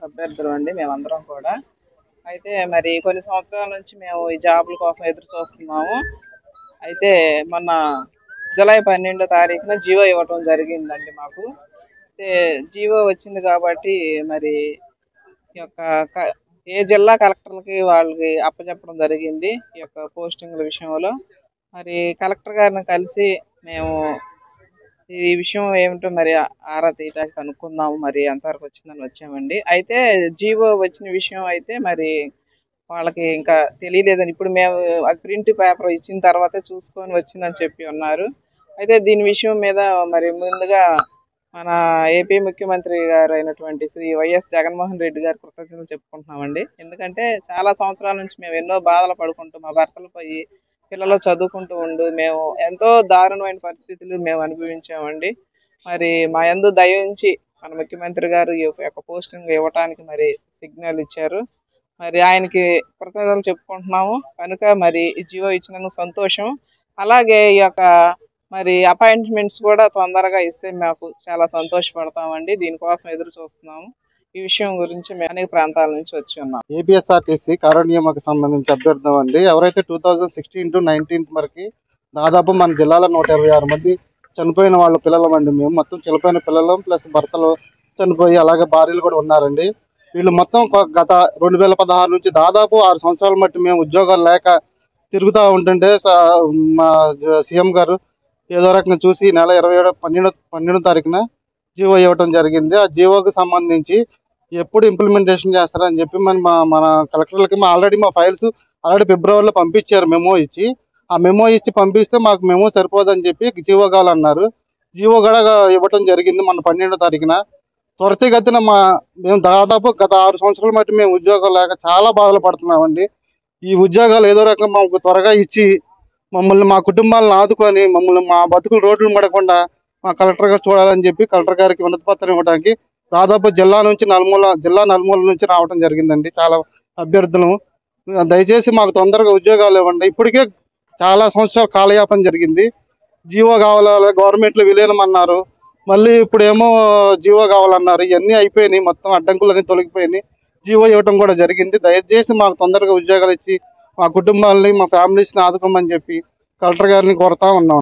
అభ్యర్థులు అండి మేమందరం కూడా. అయితే మరి కొన్ని సంవత్సరాల నుంచి మేము ఈ జాబుల కోసం ఎదురు చూస్తున్నాము. అయితే మొన్న జూలై 12వ తారీఖున జీవో ఇవ్వటం జరిగిందండి మాకు. అయితే జీవో వచ్చింది కాబట్టి మరి ఈ యొక్క ఏ జిల్లా కలెక్టర్లకి వాళ్ళకి అప్పచెప్పడం జరిగింది ఈ యొక్క పోస్టింగ్ల విషయంలో. మరి కలెక్టర్ గారిని కలిసి మేము ఈ విషయం ఏమిటో మరి ఆరా తీయడానికి కనుక్కుందాము, మరి ఎంతవరకు వచ్చిందని వచ్చామండి. అయితే జీవో వచ్చిన విషయం అయితే మరి వాళ్ళకి ఇంకా తెలియలేదని, ఇప్పుడు మేము అది ప్రింట్ పేపర్ ఇచ్చిన తర్వాతే చూసుకొని వచ్చిందని చెప్పి ఉన్నారు. అయితే దీని విషయం మీద మరి ముందుగా మన ఏపీ ముఖ్యమంత్రి గారు అయినటువంటి శ్రీ వైఎస్ జగన్మోహన్ రెడ్డి గారి కృతజ్ఞతలు చెప్పుకుంటున్నామండి. ఎందుకంటే చాలా సంవత్సరాల నుంచి మేము ఎన్నో బాధలు పడుకుంటూ మా భర్తలు పోయి పిల్లలు చదువుకుంటూ ఉండు మేము ఎంతో దారుణమైన పరిస్థితులు మేము అనుభవించామండి. మరి మా యందు దయ ఉంచి మన ముఖ్యమంత్రి గారు ఈ యొక్క పోస్టింగ్ ఇవ్వటానికి మరి సిగ్నల్ ఇచ్చారు. మరి ఆయనకి కృతజ్ఞతలు చెప్పుకుంటున్నాము. కనుక మరి ఈ జీవో ఇచ్చినందుకు సంతోషం. అలాగే ఈ యొక్క మరి అపాయింట్మెంట్స్ కూడా తొందరగా ఇస్తే మాకు చాలా సంతోషపడతామండి. దీనికోసం ఎదురు చూస్తున్నాము. ఈ విషయం గురించి మేము అనేక ప్రాంతాల నుంచి వచ్చి ఉన్నాం. ఏపీఎస్ఆర్టీసీ కారుణ్యమకు సంబంధించి అభ్యర్థం అండి. ఎవరైతే 2016 to 19 వరకు దాదాపు మన జిల్లాలో 126 మంది చనిపోయిన వాళ్ళ పిల్లలమండి. మేము మొత్తం చనిపోయిన పిల్లలు ప్లస్ భర్తలు చనిపోయి అలాగే భార్యలు కూడా ఉన్నారండి. వీళ్ళు మొత్తం గత 2016 నుంచి దాదాపు 6 సంవత్సరాల మట్టి మేము ఉద్యోగాలు లేక తిరుగుతూ ఉంటుంటే మా సీఎం గారు ఏదో రకంగా చూసి నెల 12వ తారీఖున జీవో ఇవ్వటం జరిగింది. ఆ జీవోకి సంబంధించి ఎప్పుడు ఇంప్లిమెంటేషన్ చేస్తారని చెప్పి మన కలెక్టర్లకి ఆల్రెడీ మా ఫైల్స్ ఆల్రెడీ ఫిబ్రవరిలో పంపించారు మెమో ఇచ్చి. ఆ మెమో ఇచ్చి పంపిస్తే మాకు మెమో సరిపోదని చెప్పి జీవో కావాలన్నారు. జీవో కూడా ఇవ్వటం జరిగింది మన 12వ తారీఖున. త్వరితగతిన మేము దాదాపు గత 6 సంవత్సరాల మట్టి మేము ఉద్యోగాలు లేక చాలా బాధలు పడుతున్నామండి. ఈ ఉద్యోగాలు ఏదో రకంగా మాకు త్వరగా ఇచ్చి మమ్మల్ని మా కుటుంబాలను ఆదుకొని మమ్మల్ని మా బతుకులు రోడ్లు పడకుండా మా కలెక్టర్ గారు చూడాలని చెప్పి కలెక్టర్ గారికి వినతి పత్రం ఇవ్వడానికి దాదాపు జిల్లా నలుమూల నుంచి రావడం జరిగిందండి. చాలా అభ్యర్థులు దయచేసి మాకు తొందరగా ఉద్యోగాలు ఇవ్వండి. ఇప్పటికే చాలా సంవత్సరాలు కాలయాపన జరిగింది. జీవో కావాలి, గవర్నమెంట్లో విలీనం అన్నారు, మళ్ళీ ఇప్పుడేమో జీవో కావాలన్నారు. ఇవన్నీ అయిపోయినాయి, మొత్తం అడ్డంకులన్నీ తొలగిపోయినాయి. జీవో ఇవ్వటం కూడా జరిగింది. దయచేసి మాకు తొందరగా ఉద్యోగాలు ఇచ్చి మా కుటుంబాలని మా ఫ్యామిలీస్ని ఆదుకోమని చెప్పి కలెక్టర్ గారిని కోరుతా ఉన్నాం.